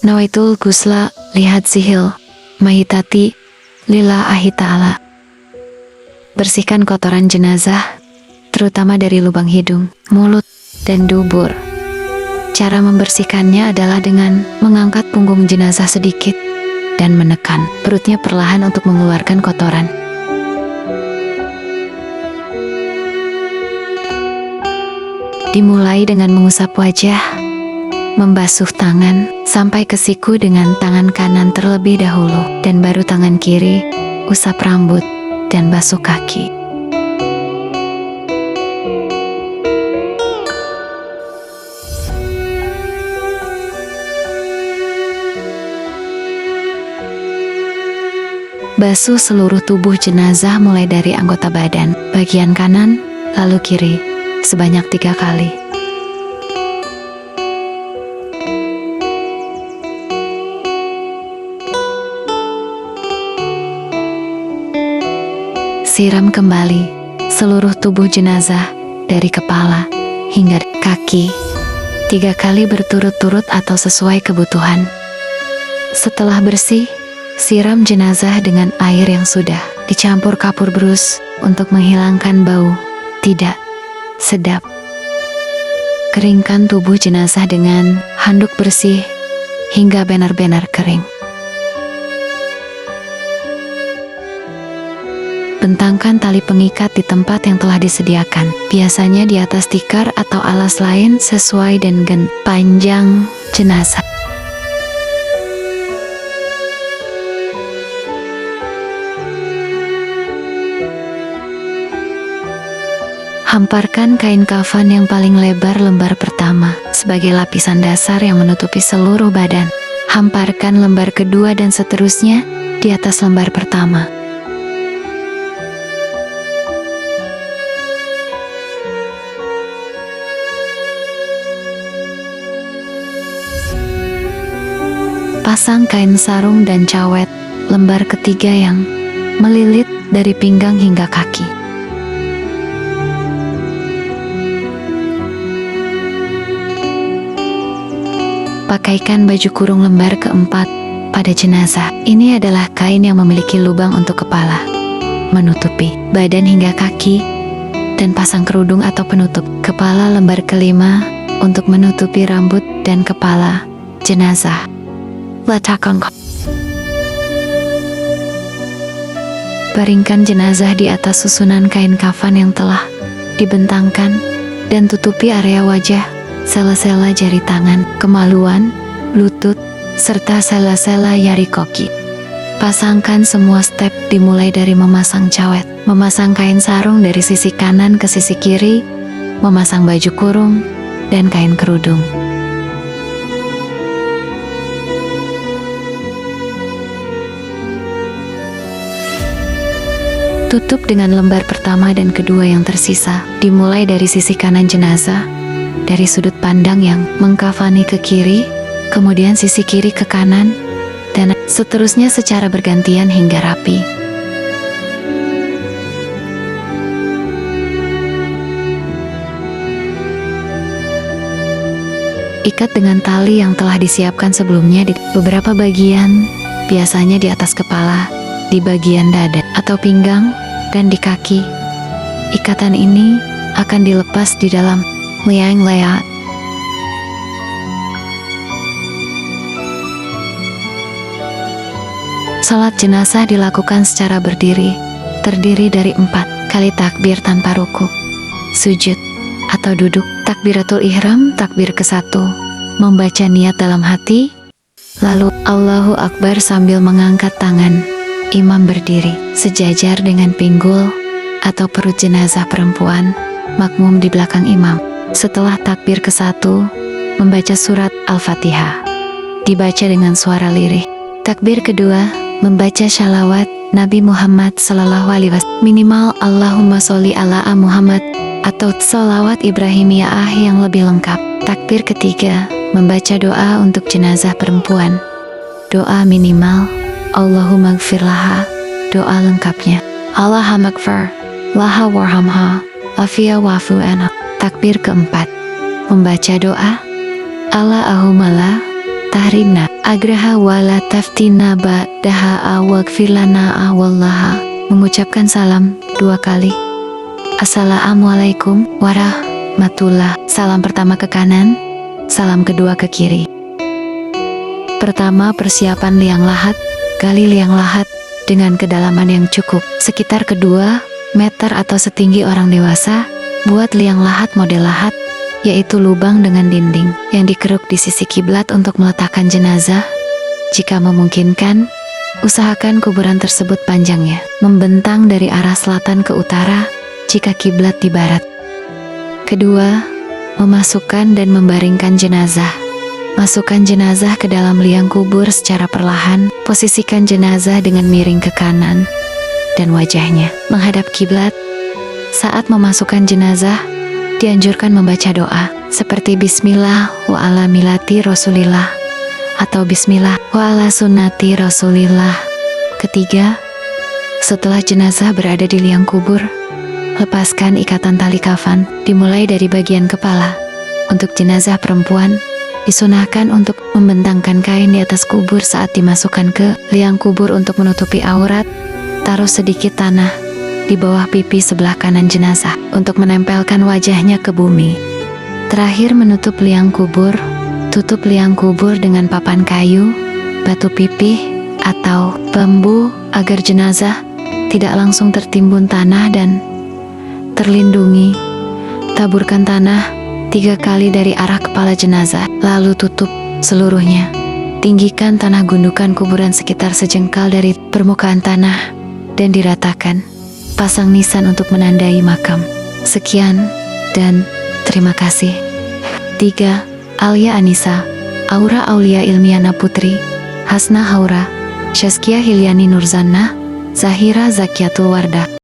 Nawaitul Gusla lihat sihil Mahitati lillahi ta'ala. Bersihkan kotoran jenazah, terutama dari lubang hidung, mulut, dan dubur. Cara membersihkannya adalah dengan mengangkat punggung jenazah sedikit dan menekan perutnya perlahan untuk mengeluarkan kotoran. Dimulai dengan mengusap wajah, membasuh tangan sampai ke siku dengan tangan kanan terlebih dahulu, dan baru tangan kiri usap rambut dan basuh kaki. Basuh seluruh tubuh jenazah mulai dari anggota badan, bagian kanan, lalu kiri, sebanyak 3 kali. Siram kembali seluruh tubuh jenazah dari kepala hingga kaki 3 kali berturut-turut atau sesuai kebutuhan. Setelah bersih, siram jenazah dengan air yang sudah dicampur kapur brus untuk menghilangkan bau tidak sedap. Keringkan tubuh jenazah dengan handuk bersih hingga benar-benar kering. Bentangkan tali pengikat di tempat yang telah disediakan, biasanya di atas tikar atau alas lain sesuai dengan panjang jenazah. Hamparkan kain kafan yang paling lebar lembar pertama sebagai lapisan dasar yang menutupi seluruh badan. Hamparkan lembar kedua dan seterusnya di atas lembar pertama. Pasang kain sarung dan cawet lembar ketiga yang melilit dari pinggang hingga kaki. Pakaikan baju kurung lembar keempat pada jenazah. Ini adalah kain yang memiliki lubang untuk kepala, menutupi badan hingga kaki, dan pasang kerudung atau penutup kepala lembar kelima untuk menutupi rambut dan kepala jenazah. Letakkan baringkan jenazah di atas susunan kain kafan yang telah dibentangkan dan tutupi area wajah, sela-sela jari tangan, kemaluan, lutut, serta sela-sela jari kaki. Pasangkan semua step dimulai dari memasang cawet, memasang kain sarung dari sisi kanan ke sisi kiri, memasang baju kurung, dan kain kerudung. Tutup dengan lembar pertama dan kedua yang tersisa, dimulai dari sisi kanan jenazah, dari sudut pandang yang mengkafani ke kiri, kemudian sisi kiri ke kanan, dan seterusnya secara bergantian hingga rapi. Ikat dengan tali yang telah disiapkan sebelumnya di beberapa bagian, biasanya di atas kepala, di bagian dada atau pinggang, dan di kaki. Ikatan ini akan dilepas di dalam liang lahat. Salat jenazah dilakukan secara berdiri, terdiri dari 4 kali takbir tanpa ruku, sujud, atau duduk. Takbiratul ihram, takbir ke-1, membaca niat dalam hati, lalu Allahu Akbar sambil mengangkat tangan. Imam berdiri sejajar dengan pinggul atau perut jenazah perempuan, makmum di belakang imam. Setelah takbir ke-1, membaca surat Al-Fatihah, dibaca dengan suara lirih. Takbir kedua, membaca shalawat Nabi Muhammad SAW, minimal Allahumma sholli ala Muhammad atau sholawat Ibrahimiyah yang lebih lengkap. Takbir ketiga, membaca doa untuk jenazah perempuan. Doa minimal Allahumma gfir laha, doa lengkapnya Allahumma gfir laha warhamha afia wafu anha. Takbir keempat, membaca doa Allahumma la tahribna agraha wala taftina ba'daha waghfirlana wallaha. Mengucapkan salam 2 kali. Assalamualaikum warahmatullah. Salam pertama ke kanan, salam kedua ke kiri. Pertama, persiapan liang lahat. Gali liang lahat dengan kedalaman yang cukup, sekitar 2 meter atau setinggi orang dewasa. Buat liang lahat model lahat, yaitu lubang dengan dinding yang dikeruk di sisi kiblat untuk meletakkan jenazah. Jika memungkinkan, usahakan kuburan tersebut panjangnya membentang dari arah selatan ke utara jika kiblat di barat. Kedua, memasukkan dan membaringkan jenazah. Masukkan jenazah ke dalam liang kubur secara perlahan. Posisikan jenazah dengan miring ke kanan dan wajahnya menghadap kiblat. Saat memasukkan jenazah, dianjurkan membaca doa seperti Bismillah wa ala milati Rasulillah atau Bismillah wa ala sunnati Rasulillah. Ketiga, setelah jenazah berada di liang kubur, lepaskan ikatan tali kafan, dimulai dari bagian kepala. Untuk jenazah perempuan, disunahkan untuk membentangkan kain di atas kubur saat dimasukkan ke liang kubur untuk menutupi aurat. Taruh sedikit tanah di bawah pipi sebelah kanan jenazah untuk menempelkan wajahnya ke bumi. Terakhir, menutup liang kubur. Tutup liang kubur dengan papan kayu, batu pipih, atau bambu agar jenazah tidak langsung tertimbun tanah dan terlindungi. Taburkan tanah 3 kali dari arah kepala jenazah, lalu tutup seluruhnya. Tinggikan tanah gundukan kuburan sekitar sejengkal dari permukaan tanah dan diratakan. Pasang nisan untuk menandai makam. Sekian dan terima kasih. 3. Alia Anissa, Aura Aulia Ilmiana Putri, Hasna Haura, Syazkia Hilyani Nurzana, Zahira Zakiatul Wardah.